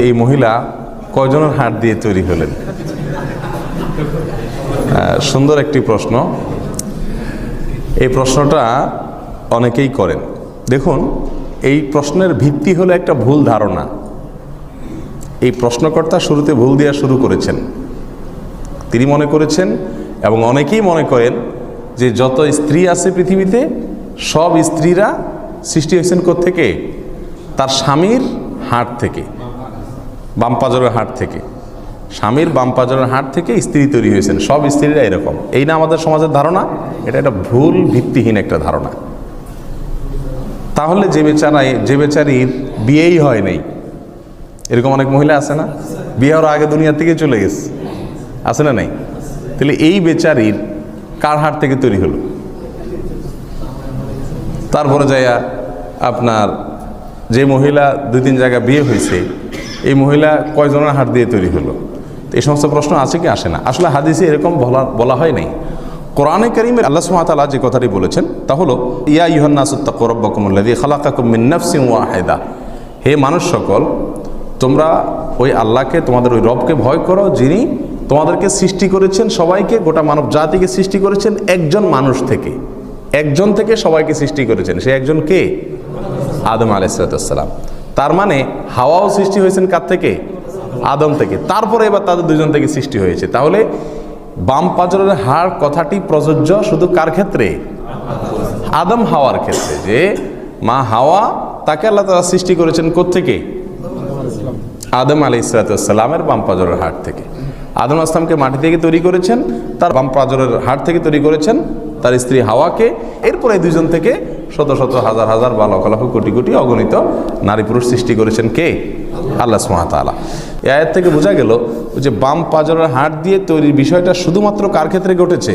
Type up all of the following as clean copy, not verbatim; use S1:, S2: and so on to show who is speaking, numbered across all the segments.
S1: এই মহিলা কয়জনের হাড় দিয়ে তৈরি হলেন? সুন্দর একটি প্রশ্ন। এই প্রশ্নটা অনেকেই করেন। দেখুন, এই প্রশ্নের ভিত্তি হলো একটা ভুল ধারণা। এই প্রশ্নকর্তা শুরুতে ভুল দেওয়া শুরু করেছেন। তিনি মনে করেছেন, এবং অনেকেই মনে করেন, যে যত স্ত্রী আছে পৃথিবীতে সব স্ত্রীরা সৃষ্টি হয়েছেন কোত্থেকে? তার স্বামীর হাড় থেকে, বাম পাঁজরের হাড় থেকে। স্বামীর বাম পাঁজরের হাড় থেকে স্ত্রী তৈরি হয়েছেন, সব স্ত্রীরা এরকম। এই না আমাদের সমাজের ধারণা? এটা একটা ভুল, ভিত্তিহীন একটা ধারণা। তাহলে যে বেচারির বিয়েই হয় নাই, এরকম অনেক মহিলা আছে না, বিয়ে হওয়ার আগে দুনিয়া থেকে চলে গেছে, আছে না নাই? তাহলে এই বেচারির কার হাড় থেকে তৈরি হলো? তারপরে যাইয়া আপনার যে মহিলা 2-3 জায়গায় বিয়ে হয়েছে, এই মহিলা কয়জনের হাড় দিয়ে তৈরি হলো? এই সমস্ত প্রশ্ন আছে কি আসে না? আসলে হাদিসে এরকম বলা হয় নাই। কোরআনে কারীমে আল্লাহ সুবহানাহু ওয়া তাআলা যে কথাটি বলেছেন তা হলো, ইয়া আইয়ুহান নাসু তাকু রাব্বাকুমুল্লাযী খালাকাকুম মিন নাফসিন ওয়াহিদা। হে মানুষ সকল, তোমরা ওই আল্লাহকে, তোমাদের ওই রবকে ভয় করো, যিনি তোমাদেরকে সৃষ্টি করেছেন, সবাইকে, গোটা মানব জাতিকে সৃষ্টি করেছেন একজন মানুষ থেকে। একজন থেকে সবাইকে সৃষ্টি করেছেন। সে একজন কে? আদম আলাইহিস সালাম। তার মানে হাওয়াও সৃষ্টি হয়েছেন কার থেকে? আদম থেকে। তারপরে এবার তাদের দুজন থেকে সৃষ্টি হয়েছে। তাহলে বাম পাঁজরের হাড় কথাটি প্রযোজ্য শুধু কার ক্ষেত্রে? আদম হাওয়ার ক্ষেত্রে। যে মা হাওয়া, তাকে আল্লাহ তাআলা সৃষ্টি করেছেন কোত্থেকে? আদম আলাইহিস সালামের বাম পাঁজরের হাড় থেকে। আদম আসলামকে মাটি থেকে তৈরি করেছেন, তার বাম পাঁজরের হাড় থেকে তৈরি করেছেন তার স্ত্রী হাওয়াকে। এরপরে এই দুজন থেকে শত শত হাজার হাজার বা লক্ষ লক্ষ কোটি কোটি অগণিত নারী পুরুষ সৃষ্টি করেছেন কে? আল্লাহ সুবহানাহু ওয়া তাআলা। এই আয়াত থেকে বোঝা গেল যে বাম পাঁজরের হাড় দিয়ে তৈরির বিষয়টা শুধুমাত্র কার ক্ষেত্রে ঘটেছে?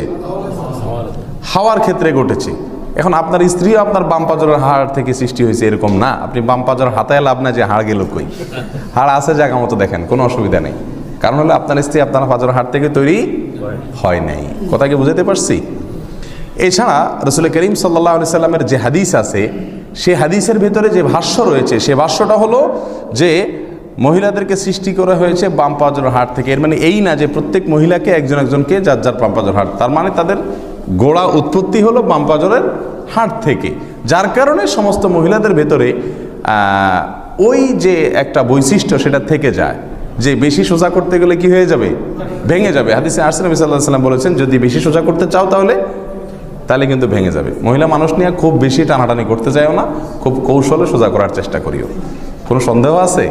S1: হাওয়ার ক্ষেত্রে ঘটেছে। এখন আপনার স্ত্রীও আপনার বাম পাঁজরের হাড় থেকে সৃষ্টি হয়েছে এরকম না। আপনি বাম পাঁজরের হাতায় লাভ না যে হাড় গেল কই। হাড় আছে জায়গা মতো, দেখেন, কোনো অসুবিধা নেই। কারণ হলো আপনার স্ত্রী আপনার পাঁজরের হাড় থেকে তৈরি হয় নাই। কথা কি বুঝাতে পারছি? এছাড়া রাসূল করিম সাল্লাল্লাহু আলাইহি সাল্লামের যে হাদিস আছে, সে হাদিসের ভেতরে যে ভাষ্য রয়েছে, সে ভাষ্যটা হলো যে মহিলাদেরকে সৃষ্টি করা হয়েছে বাম পাঁজরের হাড় থেকে। এর মানে এই না যে প্রত্যেক মহিলাকে একজন একজনকে যার যার বাম পাঁজরের হাড়। তার মানে তাদের গোড়া উৎপত্তি হলো বাম পাঁজরের হাড় থেকে। যার কারণে সমস্ত মহিলাদের ভেতরে ওই যে একটা বৈশিষ্ট্য সেটা থেকে যায়, যে বেশি সোজা করতে গেলে কি হয়ে যাবে? ভেঙে যাবে। হাদিসে আসছে, নবী সাল্লাল্লাহু আলাইহি ওয়াসাল্লাম বলেছেন, যদি বেশি সোজা করতে চাও তাহলে কিন্তু ভেঙে যাবে। মহিলা মানুষ নিয়ে খুব বেশি টানাটানি করতে যাও না, খুব কৌশলে সোজা করার চেষ্টা করিও। কোনো সন্দেহ আছে?